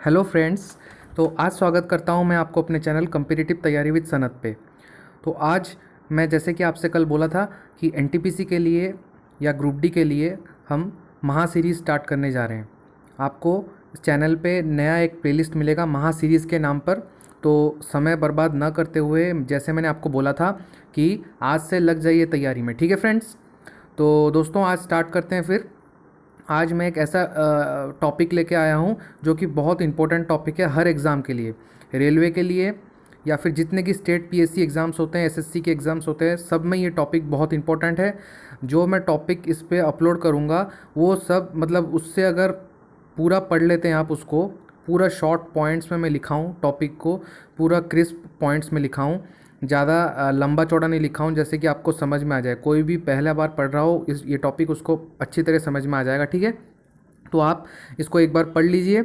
Hello friends. तो आज स्वागत करता हूं मैं आपको अपने चैनल कॉम्पिटिटिव तैयारी विद सनत पे। तो आज मैं जैसे कि आपसे कल बोला था कि एनटीपीसी के लिए या ग्रुप डी के लिए हम महा सीरीज़ स्टार्ट करने जा रहे हैं। आपको इस चैनल पे नया एक प्लेलिस्ट मिलेगा महा सीरीज़ के नाम पर। तो समय बर्बाद ना करते हुए जैसे मैंने आपको बोला था कि आज से लग जाइए तैयारी में, ठीक है फ्रेंड्स। तो दोस्तों आज स्टार्ट करते हैं फिर। आज मैं एक ऐसा टॉपिक लेके आया हूँ जो कि बहुत इंपॉर्टेंट टॉपिक है हर एग्ज़ाम के लिए, रेलवे के लिए या फिर जितने की स्टेट पीएससी एग्ज़ाम्स होते हैं, एसएससी के एग्ज़ाम्स होते हैं, सब में ये टॉपिक बहुत इंपॉर्टेंट है। जो मैं टॉपिक इस पे अपलोड करूँगा वो सब मतलब उससे अगर पूरा पढ़ लेते हैं आप उसको, पूरा शॉर्ट पॉइंट्स में मैं लिखा हूँ टॉपिक को, पूरा क्रिस्प पॉइंट्स में लिखा हूँ, ज़्यादा लंबा चौड़ा नहीं लिखा हूँ, जैसे कि आपको समझ में आ जाए। कोई भी पहला बार पढ़ रहा हो इस ये टॉपिक उसको अच्छी तरह समझ में आ जाएगा, ठीक है। तो आप इसको एक बार पढ़ लीजिए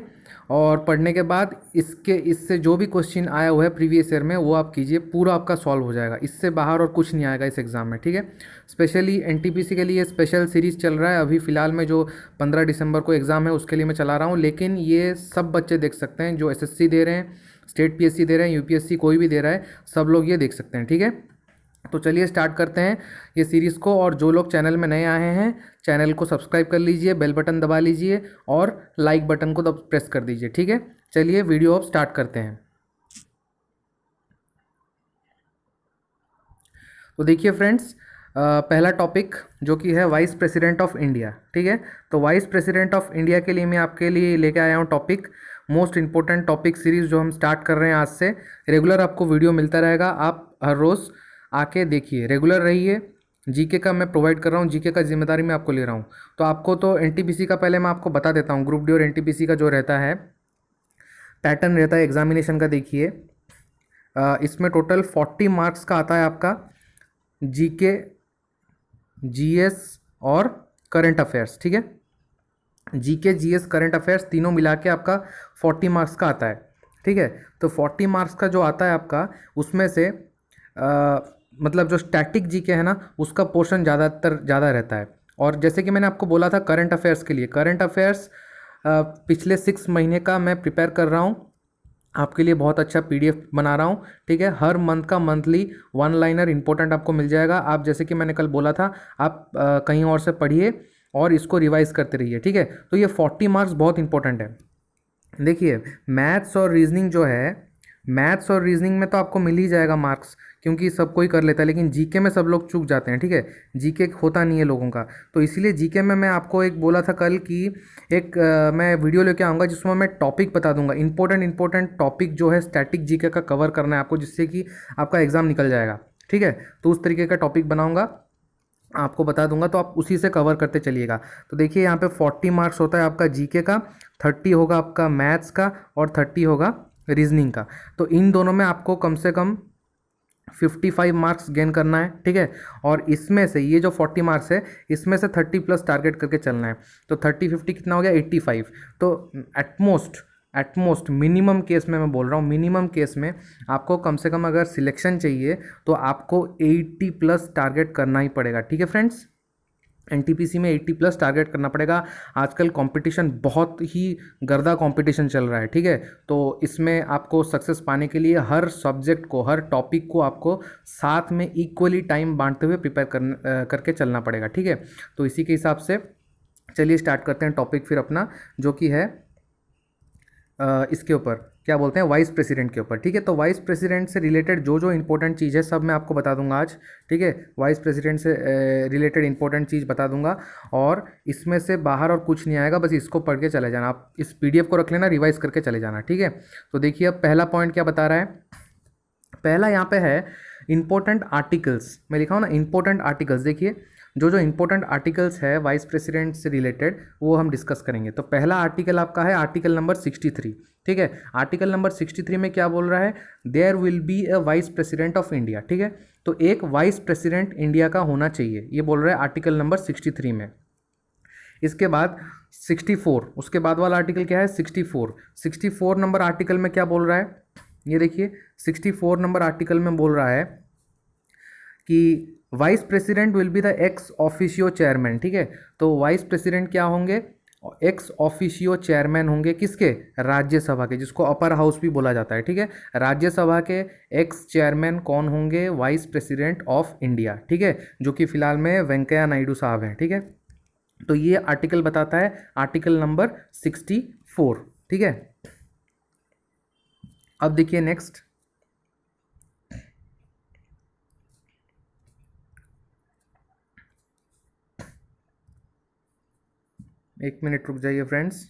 और पढ़ने के बाद इससे जो भी क्वेश्चन आया हुआ है प्रीवियस ईयर में वो आप कीजिए, पूरा आपका सॉल्व हो जाएगा। इससे बाहर और कुछ नहीं आएगा इस एग्ज़ाम में, ठीक है। स्पेशली एनटीपीसी के लिए स्पेशल सीरीज़ चल रहा है अभी फ़िलहाल में, जो 15 दिसंबर को एग्ज़ाम है उसके लिए मैं चला रहा हूँ। लेकिन ये सब बच्चे देख सकते हैं जो एसएससी दे रहे हैं, स्टेट पीएससी दे रहे हैं, यूपीएससी कोई भी दे रहा है, सब लोग ये देख सकते हैं, ठीक है। तो चलिए स्टार्ट करते हैं ये सीरीज़ को। और जो लोग चैनल में नए आए हैं चैनल को सब्सक्राइब कर लीजिए, बेल बटन दबा लीजिए और लाइक बटन को प्रेस कर दीजिए, ठीक है। चलिए वीडियो अब स्टार्ट करते हैं। तो देखिए फ्रेंड्स, पहला टॉपिक जो कि है वाइस प्रेसिडेंट ऑफ इंडिया, ठीक है। तो वाइस प्रेसिडेंट ऑफ इंडिया के लिए मैं आपके लिए लेके आया हूँ topic, most important topic series जो हम स्टार्ट कर रहे हैं आज से। रेगुलर आपको वीडियो मिलता रहेगा, आप हर रोज़ आके देखिए, रेगुलर रहिए। जीके का मैं प्रोवाइड कर रहा हूँ, जीके का जिम्मेदारी मैं आपको ले रहा हूँ। तो आपको तो एनटीपीसी का पहले मैं आपको बता देता हूँ, ग्रुप डी और एनटीपीसी का जो रहता है पैटर्न रहता है एग्जामिनेशन का। देखिए इसमें टोटल 40 मार्क्स का आता है आपका जीके, जीएस और करंट अफेयर्स, ठीक है। जीके, जीएस, करंट अफेयर्स तीनों मिला के आपका 40 मार्क्स का आता है, ठीक है। तो 40 मार्क्स का जो आता है आपका, उसमें से मतलब जो स्टैटिक जीके है ना उसका पोर्शन ज़्यादा रहता है। और जैसे कि मैंने आपको बोला था करंट अफेयर्स के लिए, करंट अफेयर्स पिछले 6 महीने का मैं प्रिपेयर कर रहा हूँ, आपके लिए बहुत अच्छा पीडीएफ बना रहा हूँ, ठीक है। हर मंथ का मंथली वन लाइनर इंपॉर्टेंट आपको मिल जाएगा। आप जैसे कि मैंने कल बोला था, आप कहीं और से पढ़िए और इसको रिवाइज करते रहिए, ठीक है। तो ये 40 मार्क्स बहुत इंपॉर्टेंट है। देखिए मैथ्स और रीजनिंग जो है, मैथ्स और रीजनिंग में तो आपको मिल ही जाएगा मार्क्स, क्योंकि सब कोई कर लेता है। लेकिन जीके में सब लोग चूक जाते हैं, ठीक है। जीके होता नहीं है लोगों का। तो इसीलिए जीके में मैं आपको एक बोला था कल कि एक मैं वीडियो लेके आऊँगा जिसमें मैं टॉपिक बता दूंगा, इंपॉर्टेंट टॉपिक जो है स्टैटिक जीके का कवर करना है आपको, जिससे कि आपका एग्ज़ाम निकल जाएगा, ठीक है। तो उस तरीके का टॉपिक बनाऊँगा, आपको बता दूंगा, तो आप उसी से कवर करते चलिएगा। तो देखिए यहाँ पे 40 मार्क्स होता है आपका जीके का, 30 होगा आपका मैथ्स का और 30 होगा रीजनिंग का। तो इन दोनों में आपको कम से कम 55 मार्क्स गेन करना है, ठीक है। और इसमें से ये जो 40 मार्क्स है इसमें से 30 प्लस टारगेट करके चलना है। तो 30-50 कितना हो गया, 85। तो एटमोस्ट मिनिमम केस में मैं बोल रहा हूँ, मिनिमम केस में आपको कम से कम अगर सिलेक्शन चाहिए तो आपको 80 प्लस टारगेट करना ही पड़ेगा, ठीक है फ्रेंड्स। एनटीपीसी में 80 प्लस टारगेट करना पड़ेगा। आजकल कंपटीशन बहुत ही गर्दा कंपटीशन चल रहा है, ठीक है। तो इसमें आपको सक्सेस पाने के लिए हर सब्जेक्ट को, हर टॉपिक को आपको साथ में इक्वली टाइम बांटते हुए प्रिपेयर करके चलना पड़ेगा, ठीक है। तो इसी के हिसाब से चलिए स्टार्ट करते हैं टॉपिक फिर अपना, जो कि है इसके ऊपर क्या बोलते हैं, वाइस प्रेसिडेंट के ऊपर, ठीक है। तो वाइस प्रेसिडेंट से रिलेटेड जो जो इंपॉर्टेंट चीज़ है सब मैं आपको बता दूंगा आज, ठीक है। वाइस प्रेसिडेंट से रिलेटेड इंपॉर्टेंट चीज़ बता दूंगा और इसमें से बाहर और कुछ नहीं आएगा, बस इसको पढ़ के चले जाना। आप इस पीडीएफ को रख लेना, रिवाइज करके चले जाना, ठीक है। तो देखिए अब पहला पॉइंट क्या बता रहा है। पहला यहाँ पे है इंपॉर्टेंट आर्टिकल्स, मैं लिखा हूँ ना इंपॉर्टेंट आर्टिकल्स। देखिए जो जो इंपॉर्टेंट आर्टिकल्स है वाइस प्रेसिडेंट से रिलेटेड वो हम डिस्कस करेंगे। तो पहला आर्टिकल आपका है आर्टिकल नंबर 63, ठीक है। आर्टिकल नंबर 63 में क्या बोल रहा है, there will be a vice president of India, ठीक है। तो एक वाइस प्रेसिडेंट इंडिया का होना चाहिए, ये बोल रहा है आर्टिकल नंबर 63 में। इसके बाद 64, उसके बाद वाला आर्टिकल क्या है, 64 नंबर आर्टिकल में क्या बोल रहा है, ये देखिए 64 नंबर आर्टिकल में बोल रहा है कि vice president will be the ex officio chairman, ठीक है। तो वाइस प्रेसिडेंट क्या होंगे, एक्स ऑफिशियो चेयरमैन होंगे किसके, राज्यसभा के, जिसको अपर हाउस भी बोला जाता है, ठीक है। राज्यसभा के एक्स चेयरमैन कौन होंगे, वाइस प्रेसिडेंट ऑफ इंडिया, ठीक है, जो कि फिलहाल में वेंकैया नायडू साहब हैं, ठीक है। तो ये आर्टिकल बताता है, आर्टिकल नंबर 64, ठीक है। अब देखिए नेक्स्ट, एक मिनट रुक जाइए फ्रेंड्स।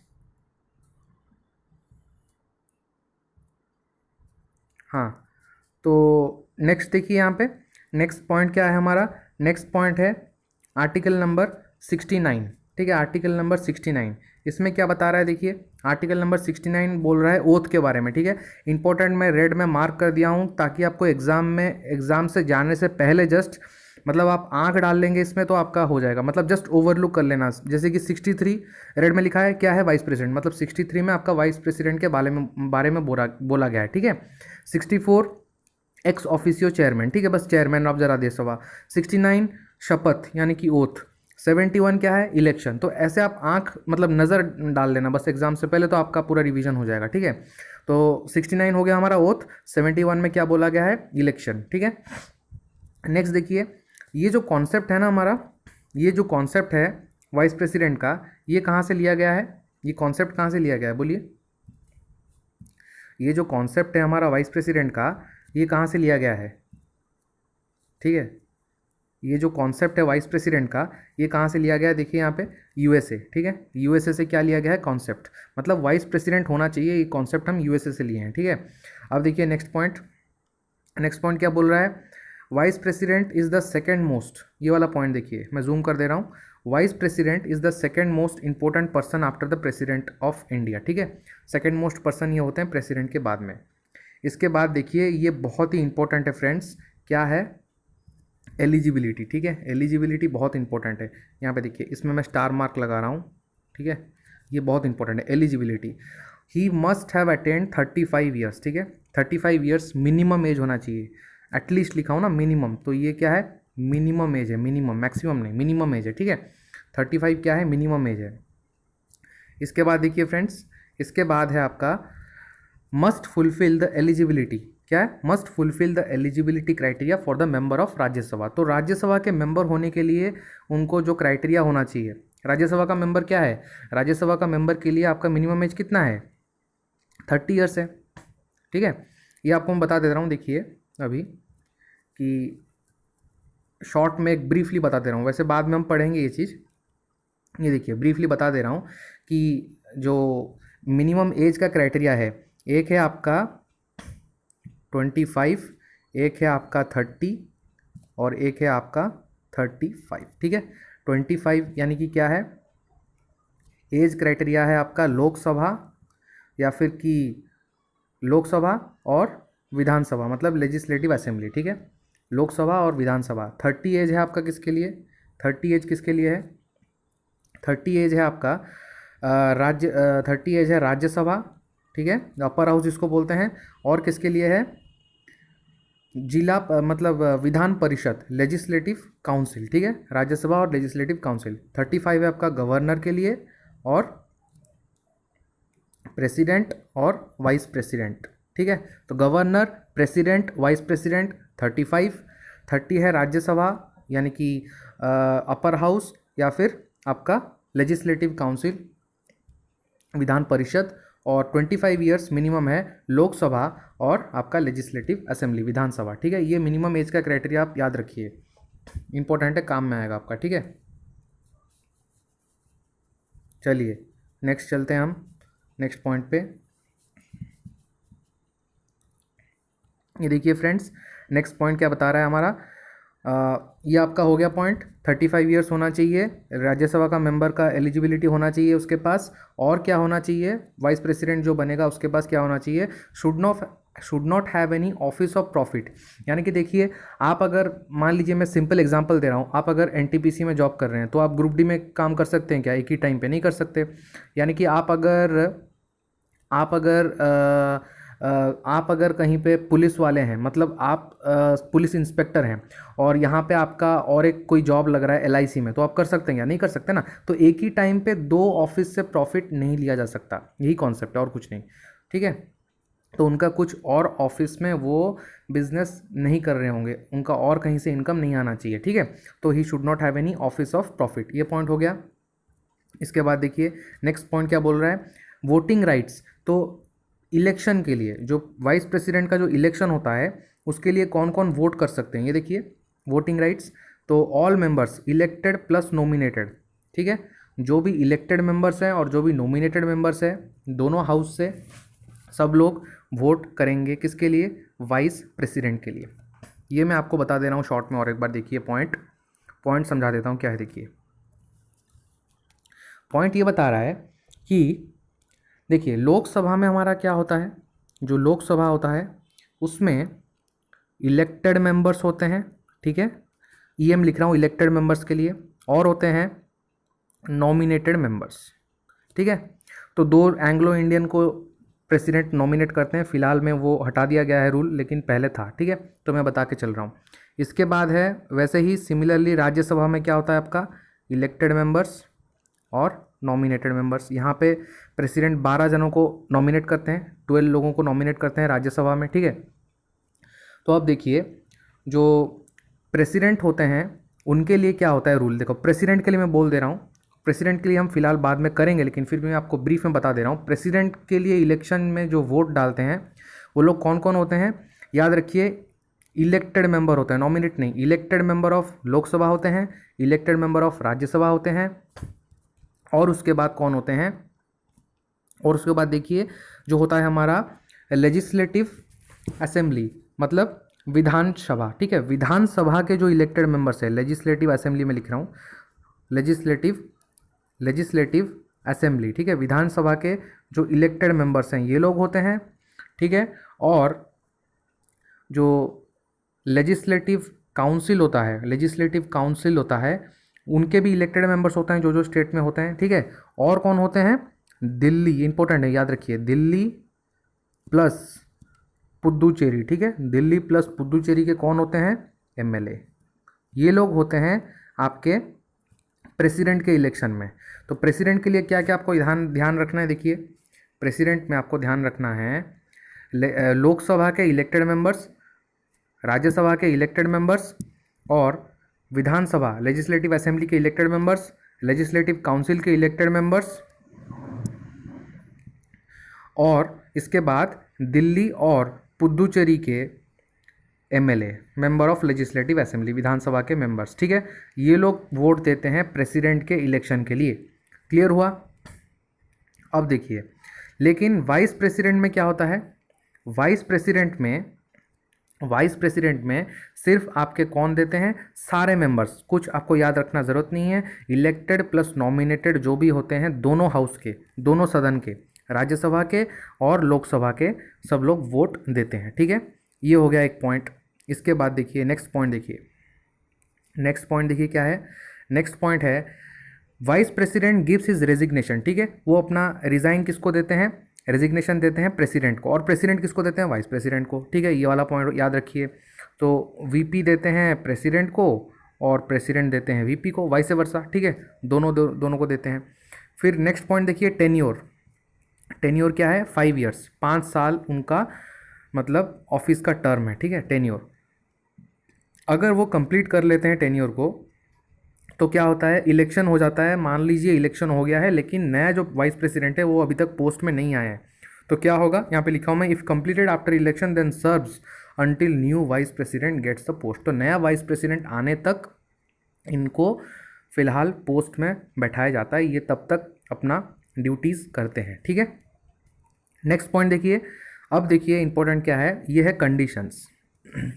हाँ, तो नेक्स्ट देखिए यहाँ पे, नेक्स्ट पॉइंट क्या है हमारा, नेक्स्ट पॉइंट है आर्टिकल नंबर 69, ठीक है, आर्टिकल नंबर 69। इसमें क्या बता रहा है देखिए, आर्टिकल नंबर 69 बोल रहा है ओथ के बारे में, ठीक है। इंपॉर्टेंट मैं रेड में मार्क कर दिया हूँ ताकि आपको एग्जाम से जाने से पहले जस्ट मतलब आप आंख डाल लेंगे इसमें तो आपका हो जाएगा, मतलब जस्ट ओवरलुक कर लेना। जैसे कि 63 रेड में लिखा है क्या है, वाइस प्रेसिडेंट, मतलब 63 में आपका वाइस प्रेसिडेंट के बारे में बोला गया है, ठीक है। 64 एक्स ऑफिसियो चेयरमैन, ठीक है, बस चेयरमैन ऑफ द राज्यसभा। 69 शपथ यानी कि ओथ। 71 क्या है, इलेक्शन। तो ऐसे आप आंख मतलब नज़र डाल लेना बस एग्जाम से पहले, तो आपका पूरा रिवीजन हो जाएगा, ठीक है। तो 69 हो गया हमारा ओथ, 71 में क्या बोला गया है, इलेक्शन, ठीक है। नेक्स्ट देखिए, ये जो कॉन्सेप्ट है ना हमारा, ये जो कॉन्सेप्ट है वाइस प्रेसिडेंट का, ये कहाँ से लिया गया है, ये कॉन्सेप्ट कहाँ से लिया गया है बोलिए। ये जो कॉन्सेप्ट है हमारा वाइस प्रेसिडेंट का, ये कहाँ से लिया गया है, ठीक है। ये जो कॉन्सेप्ट है वाइस प्रेसिडेंट का, ये कहाँ से लिया गया है, देखिए यहाँ पे यूएसए, ठीक है। यूएसए से क्या लिया गया है, कॉन्सेप्ट, मतलब वाइस प्रेसिडेंट होना चाहिए, ये कॉन्सेप्ट हम यूएसए से लिए हैं, ठीक है। अब देखिए नेक्स्ट पॉइंट, नेक्स्ट पॉइंट क्या बोल रहा है, vice president is the second most, ये वाला पॉइंट देखिए, मैं जूम कर दे रहा हूँ। Vice president is the second most important person after the president of India, ठीक है। सेकेंड मोस्ट पर्सन ये होते हैं प्रेसिडेंट के बाद में। इसके बाद देखिए, ये बहुत ही इंपॉर्टेंट है फ्रेंड्स, क्या है, एलिजिबिलिटी, ठीक है। एलिजिबिलिटी बहुत इंपॉर्टेंट है, यहाँ पे देखिए, इसमें मैं स्टार मार्क लगा रहा हूँ, ठीक है। ये बहुत इंपॉर्टेंट है eligibility. He must have attend 35 years, ठीक है। 35 ईयर्स मिनिमम एज होना चाहिए, एटलीस्ट लिखा हो ना मिनिमम, तो ये क्या है, मिनिमम एज है, मिनिमम, मैक्सिमम नहीं, मिनिमम एज है, ठीक है। 35 क्या है, मिनिमम एज है। इसके बाद देखिए फ्रेंड्स, इसके बाद है आपका मस्ट फुलफिल द एलिजिबिलिटी, क्या है, must fulfil the eligibility criteria for the member of Rajya Sabha. तो राज्यसभा के मेंबर होने के लिए उनको जो क्राइटेरिया होना चाहिए, राज्यसभा का मेंबर क्या है, राज्यसभा का मेंबर के लिए आपका मिनिमम एज कितना है, 30 ईयर्स है, ठीक है। ये आपको मैं बता दे रहा हूँ, देखिए अभी कि शॉर्ट में एक ब्रीफली बता दे रहा हूँ, वैसे बाद में हम पढ़ेंगे ये चीज़। ये देखिए ब्रीफली बता दे रहा हूँ कि जो मिनिमम एज का क्राइटेरिया है, एक है आपका 25, एक है आपका 30 और एक है आपका 35, ठीक है। 25 यानी कि क्या है, एज क्राइटेरिया है आपका लोकसभा या फिर कि लोकसभा और विधानसभा, मतलब लेजिस्लेटिव असेंबली, ठीक है, लोकसभा और विधानसभा। 30 एज है आपका किसके लिए, 30 एज किसके लिए है, 30 एज है आपका 30 एज है राज्यसभा, ठीक है, अपर हाउस जिसको बोलते हैं, और किसके लिए है, मतलब विधान परिषद, लेजिस्लेटिव काउंसिल, ठीक है, राज्यसभा और लेजिस्लेटिव काउंसिल। 35 है आपका गवर्नर के लिए और प्रेसिडेंट और वाइस प्रेसिडेंट, ठीक है। तो गवर्नर, प्रेसिडेंट, वाइस प्रेसिडेंट 35। 30 है राज्यसभा यानी कि अपर हाउस या फिर आपका लेजिस्लेटिव काउंसिल, विधान परिषद, और 25 ईयर्स मिनिमम है लोकसभा और आपका लेजिस्लेटिव असेंबली, विधानसभा, ठीक है। ये मिनिमम एज का क्राइटेरिया आप याद रखिए, इंपॉर्टेंट है, काम में आएगा आपका, ठीक है। चलिए नेक्स्ट चलते हैं हम नेक्स्ट पॉइंट पे। ये देखिए फ्रेंड्स, नेक्स्ट पॉइंट क्या बता रहा है हमारा, ये आपका हो गया पॉइंट, 35 ईयर्स होना चाहिए, राज्यसभा का मेंबर का एलिजिबिलिटी होना चाहिए उसके पास, और क्या होना चाहिए, वाइस प्रेसिडेंट जो बनेगा उसके पास क्या होना चाहिए, should not have any office of profit. यानी कि देखिए, आप अगर मान लीजिए, मैं सिंपल एग्जांपल दे रहा हूँ, आप अगर एनटीपीसी में जॉब कर रहे हैं तो आप ग्रुप डी में काम कर सकते हैं क्या, एक ही टाइम पे नहीं कर सकते। यानी कि आप अगर आप अगर कहीं पे पुलिस वाले हैं, मतलब आप पुलिस इंस्पेक्टर हैं और यहाँ पे आपका और एक कोई जॉब लग रहा है एलआईसी में, तो आप कर सकते हैं या नहीं कर सकते ना। तो एक ही टाइम पे दो ऑफिस से प्रॉफिट नहीं लिया जा सकता, यही कॉन्सेप्ट है और कुछ नहीं, ठीक है। तो उनका कुछ और ऑफिस में वो बिजनेस नहीं कर रहे होंगे, उनका और कहीं से इनकम नहीं आना चाहिए, ठीक है। तो he should not have any office of profit, ये पॉइंट हो गया। इसके बाद देखिए नेक्स्ट पॉइंट क्या बोल रहा है, वोटिंग राइट्स। तो इलेक्शन के लिए जो वाइस प्रेसिडेंट का जो इलेक्शन होता है उसके लिए कौन कौन वोट कर सकते हैं, ये देखिए वोटिंग राइट्स। तो all members elected plus nominated, ठीक है। जो भी इलेक्टेड मेंबर्स हैं और जो भी नॉमिनेटेड मेंबर्स हैं दोनों हाउस से, सब लोग वोट करेंगे किसके लिए, वाइस प्रेसिडेंट के लिए। ये मैं आपको बता दे रहा हूँ शॉर्ट में, और एक बार देखिए पॉइंट पॉइंट समझा देता हूँ क्या है। देखिए पॉइंट ये बता रहा है कि देखिए लोकसभा में हमारा क्या होता है, जो लोकसभा होता है उसमें इलेक्टेड मेंबर्स होते हैं, ठीक है। ईएम लिख रहा हूँ इलेक्टेड मेंबर्स के लिए, और होते हैं नॉमिनेटेड मेंबर्स, ठीक है। तो दो एंग्लो इंडियन को प्रेसिडेंट नॉमिनेट करते हैं, फिलहाल में वो हटा दिया गया है रूल, लेकिन पहले था, ठीक है। तो मैं बता के चल रहा हूँ। इसके बाद है वैसे ही सिमिलरली राज्यसभा में क्या होता है आपका, इलेक्टेड मेंबर्स और नॉमिनेटेड मेंबर्स। यहाँ पे प्रेसिडेंट 12 जनों को नॉमिनेट करते हैं, 12 लोगों को नॉमिनेट करते हैं राज्यसभा में, ठीक है। तो अब देखिए जो प्रेसिडेंट होते हैं उनके लिए क्या होता है रूल, देखो प्रेसिडेंट के लिए मैं बोल दे रहा हूँ, प्रेसिडेंट के लिए हम फिलहाल बाद में करेंगे, लेकिन फिर भी मैं आपको ब्रीफ में बता दे रहा हूँ। प्रेसिडेंट के लिए इलेक्शन में जो वोट डालते हैं वो लोग कौन कौन होते हैं, याद रखिए इलेक्टेड मेंबर होते हैं, नॉमिनेट नहीं। इलेक्टेड मेंबर ऑफ लोकसभा होते हैं, इलेक्टेड मेंबर ऑफ राज्यसभा होते हैं, और उसके बाद कौन होते हैं, और उसके बाद देखिए जो होता है हमारा लेजिस्लेटिव असेंबली, मतलब विधानसभा, ठीक है। विधानसभा के जो इलेक्टेड मेंबर्स है, लेजिस्लेटिव असेंबली में लिख रहा हूँ, लेजिस्लेटिव असेंबली, ठीक है। विधानसभा के जो इलेक्टेड मेंबर्स हैं ये लोग होते हैं, ठीक है। और जो लेजिस्लेटिव काउंसिल होता है, उनके भी इलेक्टेड मेंबर्स होते हैं जो जो स्टेट में होते हैं, ठीक है। और कौन होते हैं, दिल्ली, इंपॉर्टेंट है याद रखिए, दिल्ली प्लस पुद्दुचेरी, ठीक है। दिल्ली प्लस पुद्दुचेरी के कौन होते हैं, एमएलए। ये लोग होते हैं आपके प्रेसिडेंट के इलेक्शन में। तो प्रेसिडेंट के लिए क्या क्या आपको ध्यान रखना है, देखिए प्रेसिडेंट में आपको ध्यान रखना है लोकसभा के इलेक्टेड मेंबर्स, राज्यसभा के इलेक्टेड मेंबर्स, और विधानसभा लेजिस्लेटिव असेंबली के इलेक्टेड मेंबर्स, लेजिस्लेटिव काउंसिल के इलेक्टेड मेंबर्स, और इसके बाद दिल्ली और पुद्दुचेरी के MLA, member of legislative assembly, विधानसभा के मेंबर्स, ठीक है। ये लोग वोट देते हैं प्रेसिडेंट के इलेक्शन के लिए। क्लियर हुआ। अब देखिए लेकिन वाइस प्रेसिडेंट में क्या होता है, वाइस प्रेसिडेंट में सिर्फ आपके कौन देते हैं, सारे मेंबर्स। कुछ आपको याद रखना ज़रूरत नहीं है, इलेक्टेड प्लस नॉमिनेटेड जो भी होते हैं दोनों हाउस के, दोनों सदन के, राज्यसभा के और लोकसभा के, सब लोग वोट देते हैं, ठीक है। ये हो गया एक पॉइंट। इसके बाद देखिए नेक्स्ट पॉइंट देखिए क्या है, नेक्स्ट पॉइंट है vice president gives his resignation, ठीक है। वो अपना रिज़ाइन किसको देते हैं, रेजिग्नेशन देते हैं प्रेसिडेंट को, और प्रेसिडेंट किसको देते हैं, वाइस प्रेसिडेंट को, ठीक है। ये वाला पॉइंट याद रखिए। तो वीपी देते हैं प्रेसिडेंट को और प्रेसिडेंट देते हैं वीपी को, वाइस वर्सा, ठीक है। दोनों को देते हैं। फिर नेक्स्ट पॉइंट देखिए टेन्योर क्या है, 5 ईयर्स, 5 साल उनका मतलब ऑफिस का टर्म है, ठीक है, टेन्योर। अगर वो कंप्लीट कर लेते हैं टेन्योर को तो क्या होता है, इलेक्शन हो जाता है। मान लीजिए इलेक्शन हो गया है लेकिन नया जो वाइस प्रेसिडेंट है वो अभी तक पोस्ट में नहीं आया है, तो क्या होगा, यहाँ पे लिखा हूँ मैं, if completed after election then serves until new vice president gets the post. तो नया वाइस प्रेसिडेंट आने तक इनको फिलहाल पोस्ट में बैठाया जाता है, ये तब तक अपना ड्यूटीज़ करते हैं, ठीक है। नेक्स्ट पॉइंट देखिए, अब देखिए इंपॉर्टेंट क्या है, ये है कंडीशंस,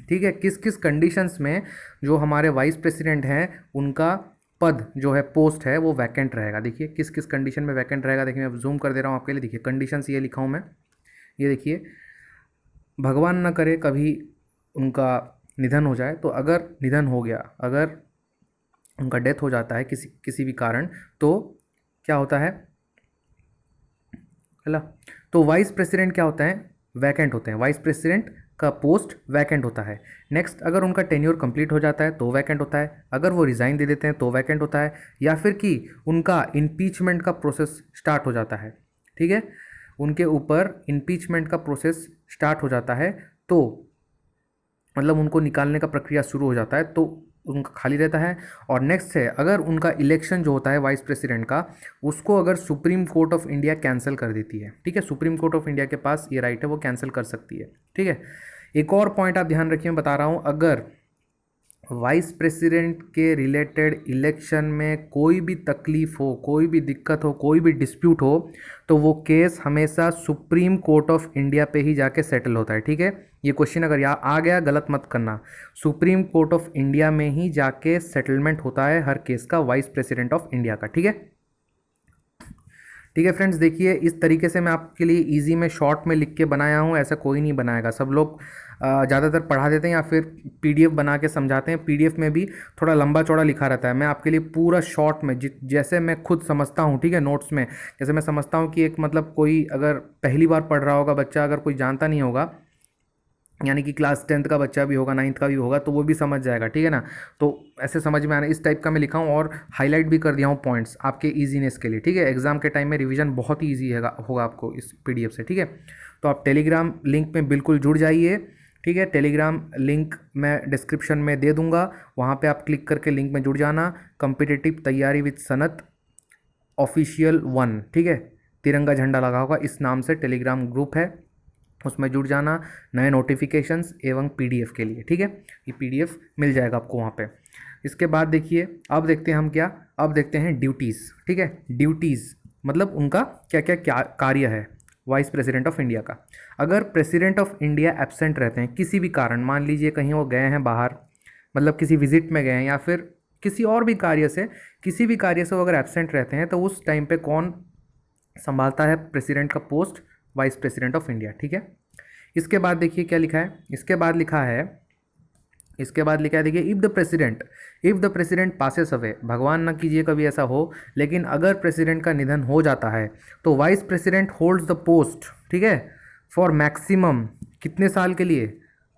ठीक है। किस किस कंडीशंस में जो हमारे वाइस प्रेसिडेंट हैं उनका पद जो है, पोस्ट है, वो वैकेंट रहेगा। देखिए किस किस कंडीशन में वैकेंट रहेगा, देखिए मैं जूम कर दे रहा हूँ आपके लिए। देखिए कंडीशंस ये लिखा हूँ मैं, ये देखिए, भगवान न करे कभी उनका निधन हो जाए, तो अगर निधन हो गया, अगर उनका डेथ हो जाता है किसी भी कारण, तो क्या होता है, है। तो वाइस प्रेसिडेंट क्या होता है, वैकेंट होते हैं, वाइस प्रेसिडेंट का पोस्ट वैकेंट होता है। नेक्स्ट, अगर उनका टेन्योर कंप्लीट हो जाता है तो वैकेंट होता है, अगर वो रिज़ाइन दे देते हैं तो वैकेंट होता है, या फिर कि उनका इम्पीचमेंट का प्रोसेस स्टार्ट हो जाता है, ठीक है, उनके ऊपर इम्पीचमेंट का प्रोसेस स्टार्ट हो जाता है, तो मतलब उनको निकालने का प्रक्रिया शुरू हो जाता है, तो उनका खाली रहता है। और नेक्स्ट है, अगर उनका इलेक्शन जो होता है वाइस प्रेसिडेंट का, उसको अगर supreme court of India cancel कर देती है, ठीक है, सुप्रीम कोर्ट ऑफ इंडिया के पास ये राइट है, वो कैंसिल कर सकती है, ठीक है। एक और पॉइंट आप ध्यान रखिए, मैं बता रहा हूँ, अगर वाइस प्रेसिडेंट के रिलेटेड इलेक्शन में कोई भी तकलीफ हो, कोई भी दिक्कत हो, कोई भी डिस्प्यूट हो, तो वो केस हमेशा सुप्रीम कोर्ट ऑफ इंडिया पे ही जाके सेटल होता है, ठीक है। ये क्वेश्चन अगर यहाँ आ गया, गलत मत करना, सुप्रीम कोर्ट ऑफ इंडिया में ही जाके सेटलमेंट होता है हर केस का, वाइस प्रेसिडेंट ऑफ इंडिया का, ठीक है। ठीक है फ्रेंड्स, देखिए इस तरीके से मैं आपके लिए इजी में शॉर्ट में लिख के बनाया हूँ, ऐसा कोई नहीं बनाएगा, सब लोग ज़्यादातर पढ़ा देते हैं या फिर पीडीएफ बना के समझाते हैं, पीडीएफ में भी थोड़ा लंबा चौड़ा लिखा रहता है, मैं आपके लिए पूरा शॉर्ट में जैसे मैं खुद समझता हूँ, ठीक है, नोट्स में जैसे मैं समझता हूँ कि एक मतलब कोई अगर पहली बार पढ़ रहा होगा बच्चा, अगर कोई जानता नहीं होगा, यानी कि क्लास 10th का बच्चा भी होगा, 9th का भी होगा, तो वो भी समझ जाएगा, ठीक है ना। तो ऐसे समझ में आना, इस टाइप का मैं लिखा हूँ और हाईलाइट भी कर दिया हूँ पॉइंट्स आपके ईजीनेस के लिए, ठीक है। एग्जाम के टाइम में रिवीजन बहुत ही ईजी होगा आपको इस पीडीएफ से, ठीक है। तो आप टेलीग्राम लिंक में बिल्कुल जुड़ जाइए, ठीक है, टेलीग्राम लिंक मैं डिस्क्रिप्शन में दे दूंगा, वहाँ पर आप क्लिक करके लिंक में जुड़ जाना। कॉम्पिटिटिव तैयारी विद सनत ऑफिशियल 1, ठीक है, तिरंगा झंडा लगा होगा, इस नाम से टेलीग्राम ग्रुप है, उसमें जुड़ जाना नए नोटिफिकेशंस एवं पीडीएफ के लिए, ठीक है। ये पीडीएफ मिल जाएगा आपको वहाँ पे। इसके बाद देखिए, अब देखते हैं हम क्या, अब देखते हैं ड्यूटीज़, ठीक है। ड्यूटीज़ मतलब उनका क्या क्या कार्य है वाइस प्रेसिडेंट ऑफ इंडिया का। अगर प्रेसिडेंट ऑफ इंडिया एब्सेंट रहते हैं किसी भी कारण, मान लीजिए कहीं वो गए हैं बाहर, मतलब किसी विजिट में गए हैं या फिर किसी और भी कार्य से, किसी भी कार्य से वो अगर एब्सेंट रहते हैं, तो उस टाइम पे कौन संभालता है प्रेसिडेंट का post, vice president of India, ठीक है। इसके बाद देखिए क्या लिखा है, इसके बाद लिखा है, इसके बाद लिखा है देखिए, if the president passes away, भगवान ना कीजिए कभी ऐसा हो, लेकिन अगर प्रेसिडेंट का निधन हो जाता है तो vice president holds the post, ठीक है, फॉर मैक्सिमम कितने साल के लिए,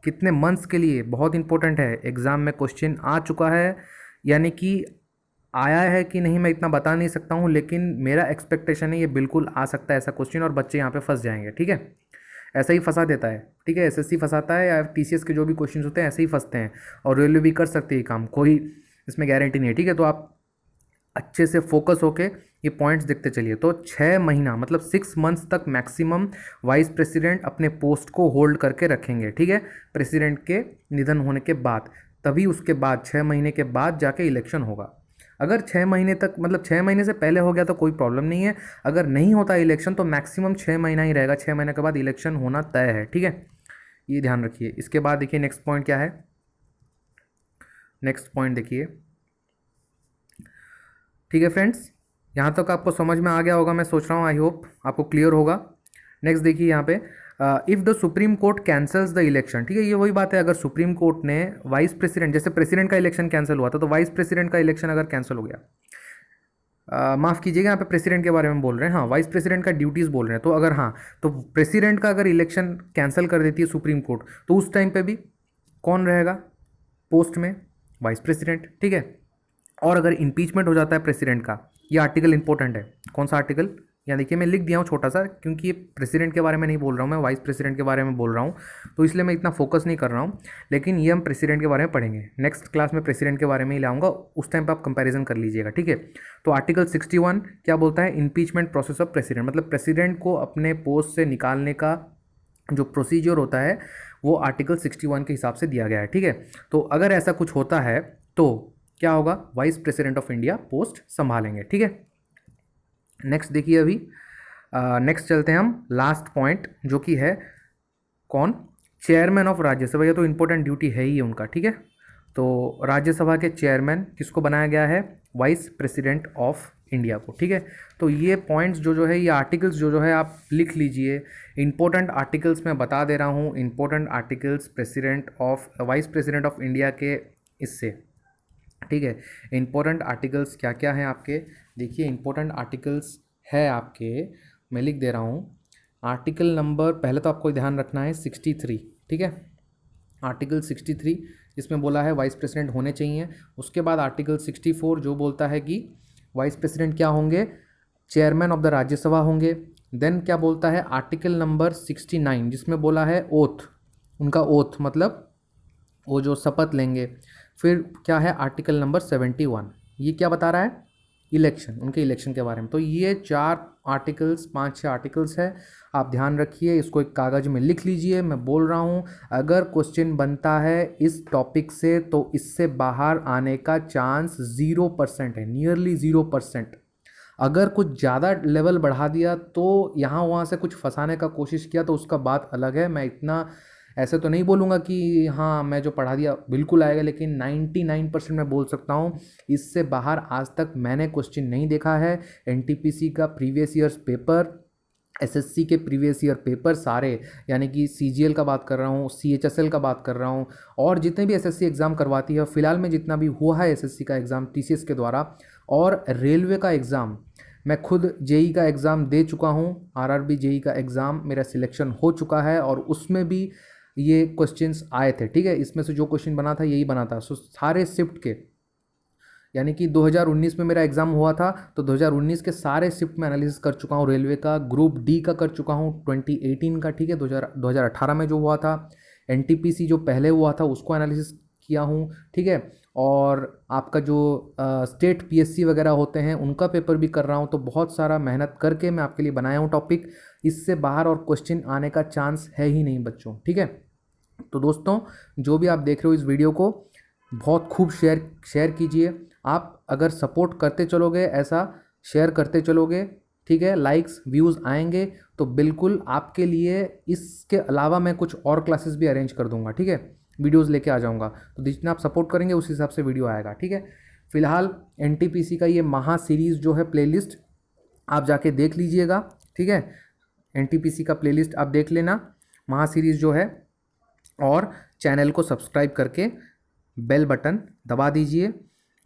कितने मंथ्स के लिए, बहुत इंपॉर्टेंट है, एग्जाम में क्वेश्चन आ चुका है, यानी कि आया है कि नहीं मैं इतना बता नहीं सकता हूँ, लेकिन मेरा एक्सपेक्टेशन है ये बिल्कुल आ सकता है ऐसा क्वेश्चन, और बच्चे यहाँ पे फंस जाएंगे, ठीक है। ऐसा ही फंसा देता है, ठीक है, एसएससी फंसाता है या टीसीएस के जो भी क्वेश्चन होते हैं ऐसे ही फंसते हैं, और रेलवे भी कर सकती है काम, कोई इसमें गारंटी नहीं है, ठीक है। तो आप अच्छे से फोकस होके ये पॉइंट्स देखते चलिए। तो 6 महीना मतलब 6 मंथ्स तक मैक्सिमम वाइस प्रेसिडेंट अपने पोस्ट को होल्ड करके रखेंगे, ठीक है, प्रेसिडेंट के निधन होने के बाद, तभी उसके बाद 6 महीने के बाद जाके इलेक्शन होगा। अगर 6 महीने तक मतलब 6 महीने से पहले हो गया तो कोई प्रॉब्लम नहीं है, अगर नहीं होता इलेक्शन तो मैक्सिमम 6 महीना ही रहेगा, 6 महीने के बाद इलेक्शन होना तय है, ठीक है, ये ध्यान रखिए। इसके बाद देखिए नेक्स्ट पॉइंट क्या है, नेक्स्ट पॉइंट देखिए, ठीक है फ्रेंड्स, यहाँ तक आपको समझ में आ गया होगा, मैं सोच रहा हूँ, आई होप आपको क्लियर होगा। नेक्स्ट देखिए यहाँ पे, if the supreme court cancels the election, ठीक है, ये वही बात है, अगर सुप्रीम कोर्ट ने वाइस प्रेसिडेंट, जैसे प्रेसिडेंट का इलेक्शन कैंसिल हुआ था, तो वाइस प्रेसिडेंट का इलेक्शन अगर कैंसिल हो गया, माफ़ कीजिएगा यहाँ पे प्रेसिडेंट के बारे में बोल रहे हैं, हाँ वाइस प्रेसिडेंट का ड्यूटीज़ बोल रहे हैं, तो अगर हाँ, तो प्रेसिडेंट का अगर इलेक्शन कैंसिल कर देती है सुप्रीम कोर्ट, तो उस टाइम पे भी कौन रहेगा पोस्ट में, वाइस प्रेसिडेंट, ठीक है। और अगर इम्पीचमेंट हो जाता है प्रेसिडेंट का, ये आर्टिकल इंपॉर्टेंट है, कौन सा आर्टिकल, यहाँ देखिए मैं लिख दिया हूँ छोटा सा, क्योंकि ये प्रेसिडेंट के बारे में नहीं बोल रहा हूँ मैं, वाइस प्रेसिडेंट के बारे में बोल रहा हूँ, तो इसलिए मैं इतना फोकस नहीं कर रहा हूँ, लेकिन ये हम प्रेसिडेंट के बारे में पढ़ेंगे नेक्स्ट क्लास में, प्रेसिडेंट के बारे में ही लाऊंगा, उस टाइम पर आप कंपैरिजन कर लीजिएगा, ठीक है। तो आर्टिकल 61 क्या बोलता है, इम्पीचमेंट प्रोसेस ऑफ प्रेसिडेंट, मतलब प्रेसिडेंट को अपने पोस्ट से निकालने का जो प्रोसीजर होता है वो आर्टिकल 61 के हिसाब से दिया गया है, ठीक है। तो अगर ऐसा कुछ होता है तो क्या होगा, vice president of India post संभालेंगे, ठीक है। नेक्स्ट देखिए, अभी नेक्स्ट चलते हैं हम लास्ट पॉइंट, जो कि है कौन, चेयरमैन ऑफ राज्यसभा, ये तो इंपॉर्टेंट ड्यूटी है ही उनका, ठीक है। तो राज्यसभा के चेयरमैन किसको बनाया गया है, वाइस प्रेसिडेंट ऑफ इंडिया को, ठीक है। तो ये पॉइंट्स जो है, ये आर्टिकल्स जो है आप लिख लीजिए, इंपॉर्टेंट आर्टिकल्स मैं बता दे रहा हूँ, important articles president of vice president of India के इससे, ठीक है। इंपॉर्टेंट आर्टिकल्स क्या क्या हैं आपके, देखिए इंपॉर्टेंट आर्टिकल्स है आपके, मैं लिख दे रहा हूँ, आर्टिकल नंबर पहले तो आपको ध्यान रखना है 63, ठीक है, आर्टिकल 63 जिसमें बोला है वाइस प्रेसिडेंट होने चाहिए। उसके बाद आर्टिकल 64 जो बोलता है कि वाइस प्रेसिडेंट क्या होंगे, चेयरमैन ऑफ द राज्यसभा होंगे। देन क्या बोलता है आर्टिकल नंबर 69 जिसमें बोला है ओथ, उनका ओथ मतलब वो जो शपथ लेंगे। फिर क्या है आर्टिकल नंबर 71, ये क्या बता रहा है, इलेक्शन, उनके इलेक्शन के बारे में। तो ये 4 आर्टिकल्स, 5-6 आर्टिकल्स है, आप ध्यान रखिए, इसको एक कागज़ में लिख लीजिए। मैं बोल रहा हूँ अगर क्वेश्चन बनता है इस टॉपिक से तो इससे बाहर आने का चांस 0% है, नियरली 0%। अगर कुछ ज़्यादा लेवल बढ़ा दिया तो यहाँ वहाँ से कुछ फंसाने का कोशिश किया तो उसका बात अलग है। मैं इतना ऐसे तो नहीं बोलूँगा कि हाँ मैं जो पढ़ा दिया बिल्कुल आएगा, लेकिन 99% मैं बोल सकता हूँ इससे बाहर आज तक मैंने क्वेश्चन नहीं देखा है। एनटीपीसी का प्रीवियस ईयर्स पेपर, एसएससी के प्रीवियस ईयर पेपर सारे, यानी कि सीजीएल का बात कर रहा हूँ, सीएचएसएल का बात कर रहा हूँ, और जितने भी एसएससी एग्ज़ाम करवाती है फिलहाल में जितना भी हुआ है एसएससी का एग्ज़ाम टीसीएस के द्वारा, और रेलवे का एग्ज़ाम, मैं खुद जेई का एग्ज़ाम दे चुका हूँ, आरआरबी जेई का एग्ज़ाम मेरा सिलेक्शन हो चुका है और उसमें भी ये क्वेश्चंस आए थे, ठीक है। इसमें से जो क्वेश्चन बना था यही बना था। सो सारे शिफ्ट के, यानी कि 2019 में मेरा एग्ज़ाम हुआ था तो 2019 के सारे शिफ्ट में एनालिसिस कर चुका हूँ। रेलवे का ग्रुप डी का कर चुका हूँ 2018 का, ठीक है, 2018 में जो हुआ था। एनटीपीसी जो पहले हुआ था उसको एनालिसिस किया हूँ, ठीक है। और आपका जो स्टेट पीएससी वगैरह होते हैं उनका पेपर भी कर रहा हूँ। तो बहुत सारा मेहनत करके मैं आपके लिए बनाया हूँ टॉपिक, इससे बाहर और क्वेश्चन आने का चांस है ही नहीं बच्चों, ठीक है। तो दोस्तों जो भी आप देख रहे हो इस वीडियो को बहुत खूब शेयर कीजिए। आप अगर सपोर्ट करते चलोगे, ऐसा शेयर करते चलोगे, ठीक है, लाइक्स व्यूज़ आएंगे तो बिल्कुल आपके लिए इसके अलावा मैं कुछ और क्लासेस भी अरेंज कर दूंगा, ठीक है, वीडियोस लेके आ जाऊंगा। तो जितना आप सपोर्ट करेंगे उस हिसाब से वीडियो आएगा, ठीक है। फिलहाल एनटीपीसी का ये महा सीरीज़ जो है प्लेलिस्ट आप जाके देख लीजिएगा, ठीक है। एनटीपीसी का प्लेलिस्ट आप देख लेना, महा सीरीज़ जो है, और चैनल को सब्सक्राइब करके बेल बटन दबा दीजिए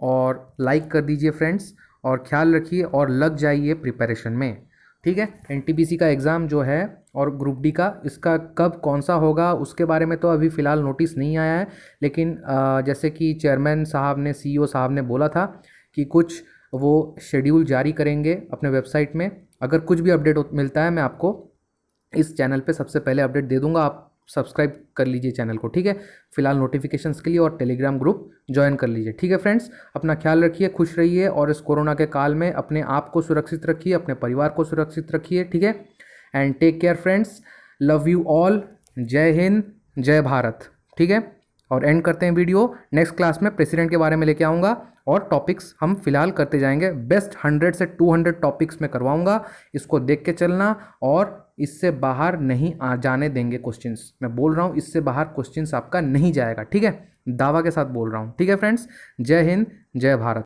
और लाइक कर दीजिए फ्रेंड्स, और ख्याल रखिए और लग जाइए प्रिपरेशन में, ठीक है। एनटीपीसी का एग्ज़ाम जो है और ग्रुप डी का, इसका कब कौन सा होगा उसके बारे में तो अभी फ़िलहाल नोटिस नहीं आया है, लेकिन जैसे कि चेयरमैन साहब ने, सीईओ साहब ने बोला था कि कुछ वो शेड्यूल जारी करेंगे अपने वेबसाइट में। अगर कुछ भी अपडेट मिलता है मैं आपको इस चैनल पे सबसे पहले अपडेट दे दूंगा। आप सब्सक्राइब कर लीजिए चैनल को, ठीक है। फिलहाल नोटिफिकेशंस के लिए और टेलीग्राम ग्रुप ज्वाइन कर लीजिए, ठीक है फ्रेंड्स। अपना ख्याल रखिए, खुश रहिए, और इस कोरोना के काल में अपने आप को सुरक्षित रखिए, अपने परिवार को सुरक्षित रखिए, ठीक है। And take care friends, love you all, Jai Hind, जय भारत, ठीक है। और एंड करते हैं वीडियो। नेक्स्ट क्लास में प्रेसिडेंट के बारे में लेके आऊँगा और टॉपिक्स हम फिलहाल करते जाएंगे। बेस्ट 100 से 200 टॉपिक्स में करवाऊँगा, इसको देख के चलना, और इससे बाहर नहीं आ जाने देंगे क्वेश्चंस। मैं बोल रहा हूँ इससे बाहर क्वेश्चंस आपका नहीं जाएगा, ठीक है, दावा के साथ बोल रहा हूँ, ठीक है फ्रेंड्स। जय हिंद, जय भारत।